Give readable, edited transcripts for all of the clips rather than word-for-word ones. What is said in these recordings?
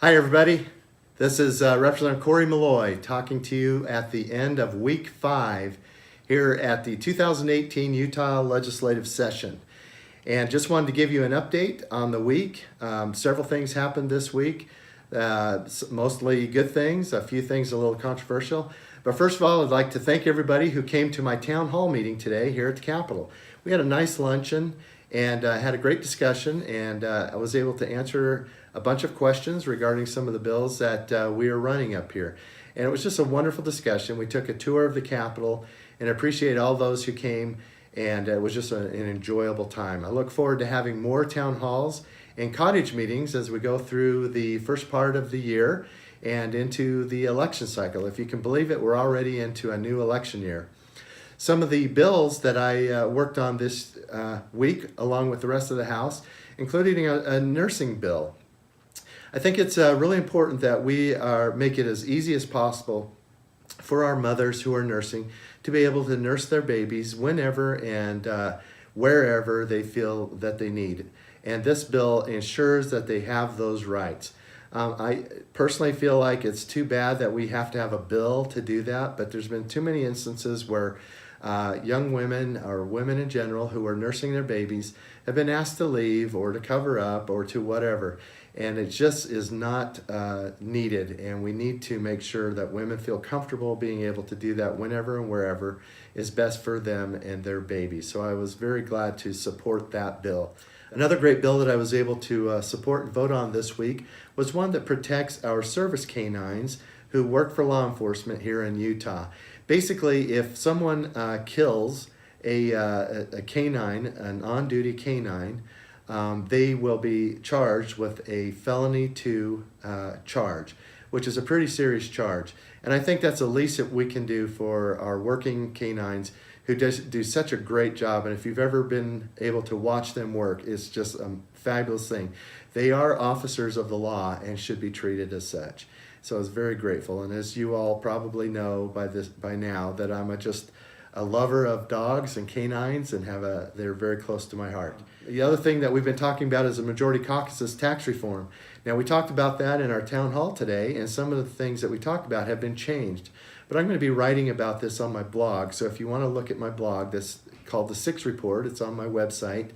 Hi everybody, this is Representative Cory Maloy talking to you at the end of week 5 here at the 2018 Utah Legislative Session. And just wanted to give you an update on the week. Several things happened this week, mostly good things, a few things a little controversial. But first of all, I'd like to thank everybody who came to my town hall meeting today here at the Capitol. We had a nice luncheon and had a great discussion, and I was able to answer a bunch of questions regarding some of the bills that we are running up here. And it was just a wonderful discussion. We took a tour of the Capitol and appreciate all those who came, and it was just an enjoyable time. I look forward to having more town halls and cottage meetings as we go through the first part of the year and into the election cycle. If you can believe it, we're already into a new election year. Some of the bills that I worked on this week, along with the rest of the House, including a nursing bill. I think it's really important that we make it as easy as possible for our mothers who are nursing to be able to nurse their babies whenever and wherever they feel that they need. And this bill ensures that they have those rights. I personally feel like it's too bad that we have to have a bill to do that, but there's been too many instances where young women or women in general who are nursing their babies have been asked to leave or to cover up or to whatever. And it just is not needed, and we need to make sure that women feel comfortable being able to do that whenever and wherever is best for them and their babies. So I was very glad to support that bill. Another great bill that I was able to support and vote on this week was one that protects our service canines who work for law enforcement here in Utah. Basically, if someone kills a canine, an on-duty canine, they will be charged with a felony 2 charge, which is a pretty serious charge. And I think that's the least that we can do for our working canines who do such a great job. And if you've ever been able to watch them work, it's just a fabulous thing. They are officers of the law and should be treated as such. So I was very grateful. And as you all probably know by now, that I'm just a lover of dogs and canines, and they're very close to my heart. The other thing that we've been talking about is the Majority Caucus's tax reform. Now, we talked about that in our town hall today, and some of the things that we talked about have been changed. But I'm going to be writing about this on my blog, so if you want to look at my blog, that's called The 6 Report. It's on my website.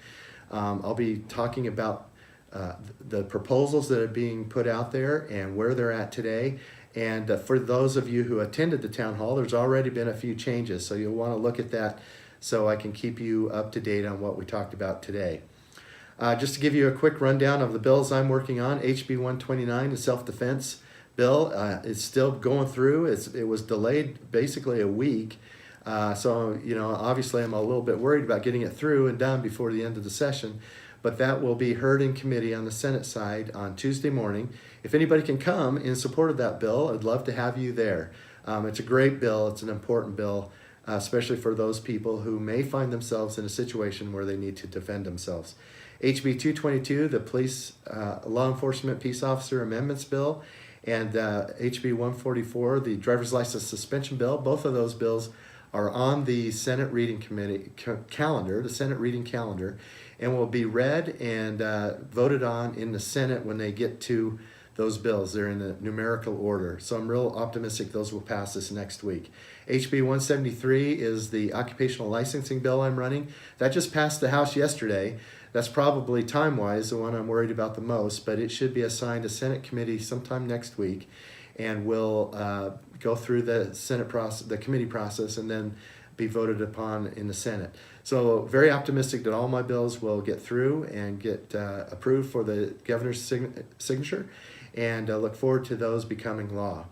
I'll be talking about the proposals that are being put out there and where they're at today. And for those of you who attended the town hall, there's already been a few changes, so you'll want to look at that so I can keep you up to date on what we talked about today. Just to give you a quick rundown of the bills I'm working on, HB 129, the self-defense bill, is still going through. It was delayed basically a week. So, obviously I'm a little bit worried about getting it through and done before the end of the session. But that will be heard in committee on the Senate side on Tuesday morning. If anybody can come in support of that bill, I'd love to have you there. It's a great bill. It's an important bill, especially for those people who may find themselves in a situation where they need to defend themselves. HB 222, the Police Law Enforcement Peace Officer Amendments Bill, and HB 144, the Driver's License Suspension Bill. Both of those bills are on the Senate reading committee calendar, the Senate reading calendar, and will be read and voted on in the Senate when they get to those bills. They're in the numerical order. So I'm real optimistic those will pass this next week. HB 173 is the occupational licensing bill I'm running. That just passed the House yesterday. That's probably time-wise the one I'm worried about the most, but it should be assigned to Senate committee sometime next week, and will go through the Senate process, the committee process, and then be voted upon in the Senate. So very optimistic that all my bills will get through and get approved for the governor's signature, and look forward to those becoming law.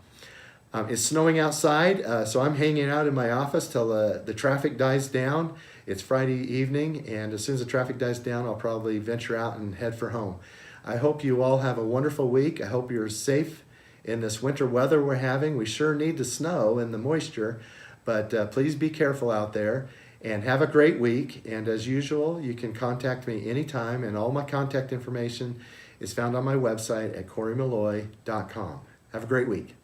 It's snowing outside, so I'm hanging out in my office till the traffic dies down. It's Friday evening, and as soon as the traffic dies down, I'll probably venture out and head for home. I hope you all have a wonderful week. I hope you're safe in this winter weather we're having. We sure need the snow and the moisture, but please be careful out there, and have a great week. And as usual, you can contact me anytime, and all my contact information is found on my website at corymaloy.com. Have a great week.